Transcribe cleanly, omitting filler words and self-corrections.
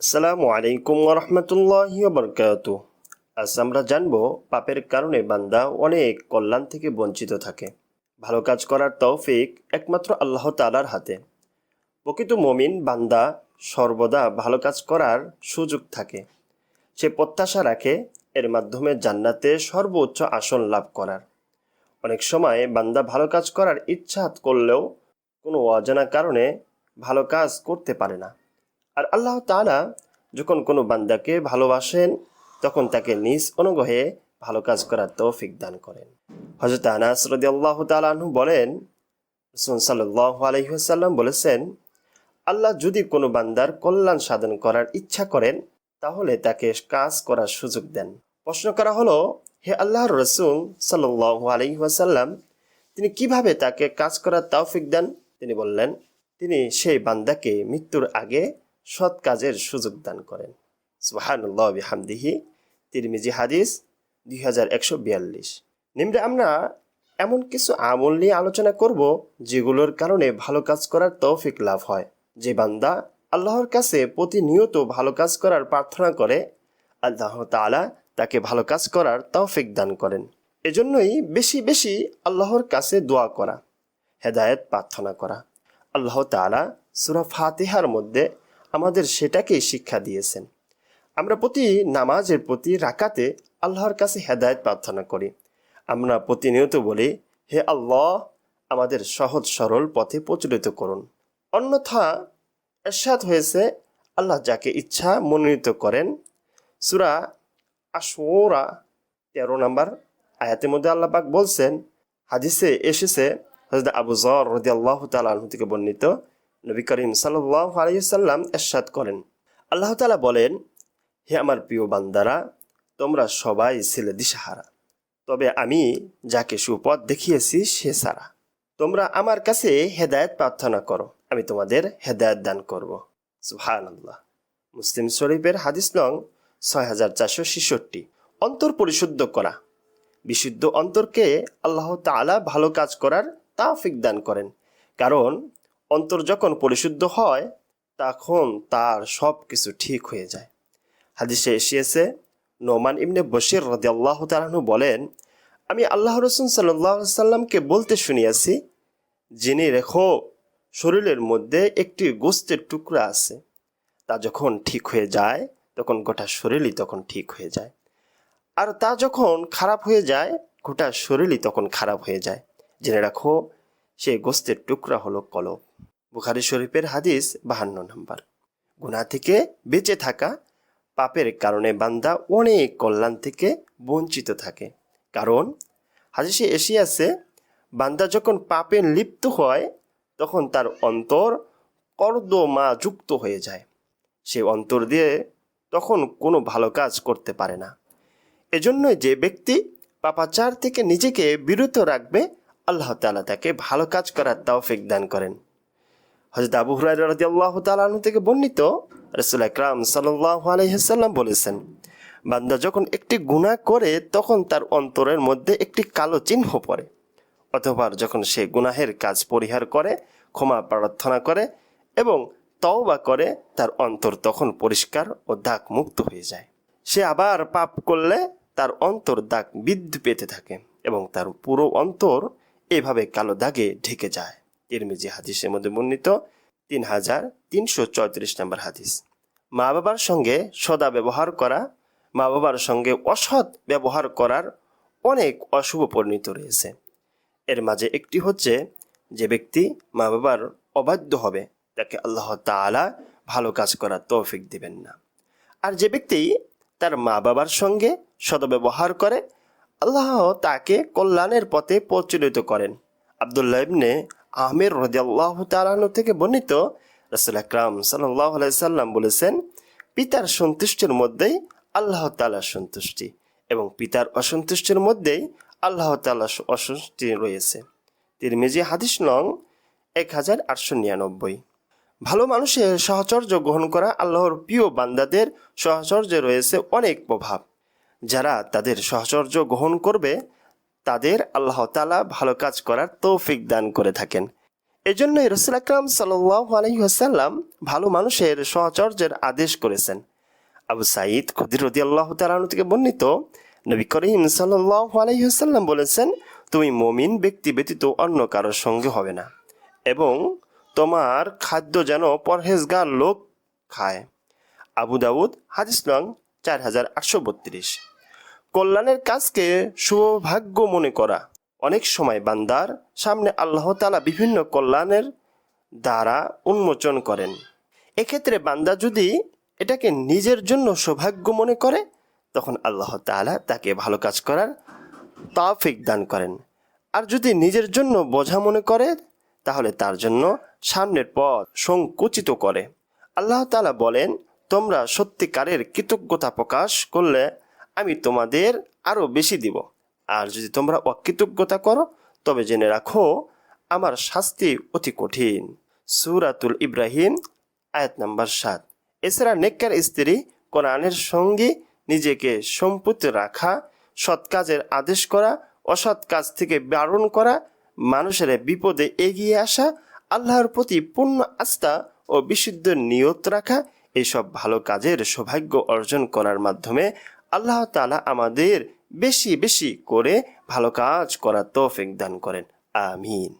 আসসালামু আলাইকুম ওয়া রাহমাতুল্লাহি ওয়া বারাকাতুহু। আজ আমরা জানব পাপের কারণে বান্দা অনেক কল্যাণ থেকে বঞ্চিত থাকে। ভালো কাজ করার তৌফিক একমাত্র আল্লাহ তাআলার হাতে। প্রকৃত মুমিন বান্দা সর্বদা ভালো কাজ করার সুযোগ থাকে। সে প্রত্যাশা রাখে এর মাধ্যমে জান্নাতে সর্বোচ্চ আসন লাভ করার। অনেক সময় বান্দা ভালো কাজ করার ইচ্ছা করলেও কোনো অজানা কারণে ভালো কাজ করতে পারে না। আর আল্লাহ তাআলা যখন কোনো বান্দাকে ভালোবাসেন তখন তাকে নিজ অনুগ্রহে ভালো কাজ করার তৌফিক দান করেন। হযরত আনাস রাদিয়াল্লাহু তাআলা আনহু বলেন, রাসূল সাল্লাল্লাহু আলাইহি ওয়াসাল্লাম বলেছেন, আল্লাহ যদি কোনো বান্দার কল্যাণ সাধন করার ইচ্ছা করেন তাহলে তাকে কাজ করার সুযোগ দেন। প্রশ্ন করা হলো, হে আল্লাহর রাসূল সাল্লাল্লাহু আলাইহি ওয়াসাল্লাম, তিনি কিভাবে তাকে কাজ করার তৌফিক দেন? তিনি বললেন, তিনি সেই বান্দাকে মৃত্যুর আগে সৎ কাজের সুযোগ দান করেন। সুবহানাল্লাহ বিহামদিহি। তিরমিজি হাদিস 2142। নিম্নে আমরা এমন কিছু আমল নিয়ে আলোচনা করব যেগুলোর কারণে ভালো কাজ করার তৌফিক লাভ হয়। যে বান্দা আল্লাহর কাছে প্রতিনিয়ত ভালো কাজ করার প্রার্থনা করে, আল্লাহ তাআলা তাকে ভালো কাজ করার তৌফিক দান করেন। এজন্যই বেশি বেশি আল্লাহর কাছে দোয়া করা, হেদায়েত প্রার্থনা করা। আল্লাহ তাআলা সূরা ফাতিহার মধ্যে আমাদের সেটাকেই শিক্ষা দিয়েছেন। আমরা প্রতি নামাজের প্রতি রাকাতে আল্লাহর কাছে হেদায়েত প্রার্থনা করি। আমরা প্রতিনিয়ত বলি, হে আল্লাহ, আমাদের সহজ সরল পথে প্রচলিত করুন। অন্যথা ইরশাদ হয়েছে, আল্লাহ যাকে ইচ্ছা মনোনীত করেন। সূরা আশ-শুরা 13 নম্বর আয়াতের মধ্যে আল্লাহ পাক বলছেন, হাদিসে এসেছে, হযরত আবু যর রাদিয়াল্লাহু তাআলা আনহু থেকে বর্ণিত, নবী করিম সাল্লাল্লাহু আলাইহি ওয়াসাল্লাম ইরশাদ করেন, আল্লাহ তাআলা বলেন, হে আমার প্রিয় বান্দারা, তোমরা সবাই ছিলে দিশাহারা, তবে আমি যাকে সুপথ দেখিয়েছি সে ছাড়া। তোমরা আমার কাছে হেদায়েত প্রার্থনা করো, আমি তোমাদের হেদায়েত দান করব। সুবহানাল্লাহ। মুসলিম শরীফের হাদিস নং 6466। অন্তর পরিশুদ্ধ করা। বিশুদ্ধ অন্তরকে আল্লাহ তাআলা ভালো কাজ করার তৌফিক দান করেন। কারণ অন্তর যখন পরিশুদ্ধ হয় তখন তার সব কিছু ঠিক হয়ে যায়। হাদিসে এসেছে, নোমান ইবনে বশির রাদিয়াল্লাহু তাআলা আনহু বলেন, আমি আল্লাহ রাসূল সাল্লাল্লাহু আলাইহি সাল্লামকে বলতে শুনিয়াছি, জেনে রেখো, শরীরের মধ্যে একটি গোশতের টুকরা আছে, তা যখন ঠিক হয়ে যায় তখন গোটা শরীরই তখন ঠিক হয়ে যায়। আর তা যখন খারাপ হয়ে যায় গোটা শরীরই তখন খারাপ হয়ে যায়। জেনে রাখো, সেই গোশতের টুকরা হলো কলব। বুখারী শরীফের হাদিস 52 নম্বর। গুনাহ থেকে বেঁচে থাকা। পাপের কারণে বান্দা অনেক কল্যাণ থেকে বঞ্চিত থাকে। কারণ হাদিসে এসেছে, বান্দা যখন পাপে লিপ্ত হয় তখন তার অন্তর কর্দমা যুক্ত হয়ে যায়। সে অন্তর দিয়ে তখন কোনো ভালো কাজ করতে পারে না। এজন্যই যে ব্যক্তি পাপাচার থেকে নিজেকে বিরত রাখবে, আল্লাহ তাআলা তাকে ভালো কাজ করার তৌফিক দান করেন। হযরত আবু হুরায়রা রাদিয়াল্লাহু তাআলা আনহু থেকে বর্ণিত, রাসূল আকরাম সাল্লাল্লাহু আলাইহি ওয়াসাল্লাম বলেছেন, বান্দা যখন একটি গুনাহ করে তখন তার অন্তরের মধ্যে একটি কালো চিহ্ন পড়ে। অতঃপর যখন সে গুনাহের কাজ পরিহার করে, ক্ষমা প্রার্থনা করে এবং তওবা করে, তার অন্তর তখন পরিষ্কার ও দাগ মুক্ত হয়ে যায়। সে আবার পাপ করলে তার অন্তর দাগ বৃদ্ধি পেতে থাকে এবং তার পুরো অন্তর এভাবে কালো দাগে ঢেকে যায়। তিরমিজি হাদিসের মধ্যে বর্ণিত 3334 নম্বর হাদিস। মা বাবার সঙ্গে সদা ব্যবহার করা। মা বাবার সঙ্গে অসৎ ব্যবহার করার অনেক অশুভ পরিণতি রয়েছে। এর মাঝে একটি হচ্ছে, যে ব্যক্তি মা বাবার অবাধ্য হবে তাকে আল্লাহ তাআলা ভালো কাজ করার তৌফিক দিবেন না। আর যে ব্যক্তি তার মা বাবার সঙ্গে সদ্ব্যবহার করে, আল্লাহ তাকে কল্যাণের পথে পরিচালিত করেন। আব্দুল্লাহ ইবনে আমির রাদিয়াল্লাহু তাআলা আনহু থেকে বর্ণিত, রাসূল আকরাম সাল্লাল্লাহু আলাইহি সাল্লাম বলেছেন, পিতার সন্তুষ্টির মধ্যেই আল্লাহ তাআলার সন্তুষ্টি এবং পিতার অসন্তুষ্টির মধ্যেই আল্লাহ তাআলার অসন্তুষ্টি রয়েছে। তিরমিজি হাদিস নং 1899। ভালো মানুষের সাহচর্য গ্রহণ করা। আল্লাহর প্রিয় বান্দাদের সাহচর্যে রয়েছে অনেক প্রভাব। যারা তাদের সাহচর্য গ্রহণ করবে তাদের আল্লাহ তাআলা ভালো কাজ করার তৌফিক দান করে থাকেন। এজন্যই রাসূল আকরাম সাল্লাল্লাহু আলাইহি ওয়াসাল্লাম ভালো মানুষের সহচর্যের আদেশ করেছেন। আবু সাঈদ খুদরি রাদিয়াল্লাহু তাআলা আনহু থেকে বর্ণিত, নবী করিম সাল্লাল্লাহু আলাইহি ওয়াসাল্লাম বলেছেন, তুমি মুমিন ব্যক্তি ব্যতীত অন্য কারোর সঙ্গে হবে না এবং তোমার খাদ্য যেন পরহেজগার লোক খায়। আবু দাউদ, হাদিস নং 4832। কল্যাণের কাজকে সৌভাগ্য মনে করা। অনেক সময় বান্দার সামনে আল্লাহ তাআলা বিভিন্ন কল্যাণের দ্বারা উন্মোচন করেন। এক্ষেত্রে বান্দা যদি এটাকে নিজের জন্য সৌভাগ্য মনে করে, তখন আল্লাহ তাআলা তাকে ভালো কাজ করার তৌফিক দান করেন। আর যদি নিজের জন্য বোঝা মনে করে, তাহলে তার জন্য সামনের পথ সংকুচিত করে। আল্লাহ তাআলা বলেন, তোমরা সত্যিকারের কৃতজ্ঞতা প্রকাশ করলে আমি তোমাদের আরও বেশি দিব, আর যদি তোমরা অকৃতজ্ঞতা করো তবে জেনে রাখো আমার শাস্তি অতি কঠিন। সূরাতুল ইব্রাহিম আয়াত নাম্বার 7। এছাড়া নেককার স্ত্রী, কোরআনের সঙ্গে নিজেকে সম্পৃক্ত রাখা, সৎ কাজের আদেশ করা, অসৎ কাজ থেকে বারণ করা, মানুষের বিপদে এগিয়ে আসা, আল্লাহর প্রতি পূর্ণ আস্থা ও বিশুদ্ধ নিয়ত রাখা, এইসব ভালো কাজের সৌভাগ্য অর্জন করার মাধ্যমে আল্লাহ তাআলা আমাদের বেশি বেশি করে ভালো কাজ করার তৌফিক দান করেন। আমিন।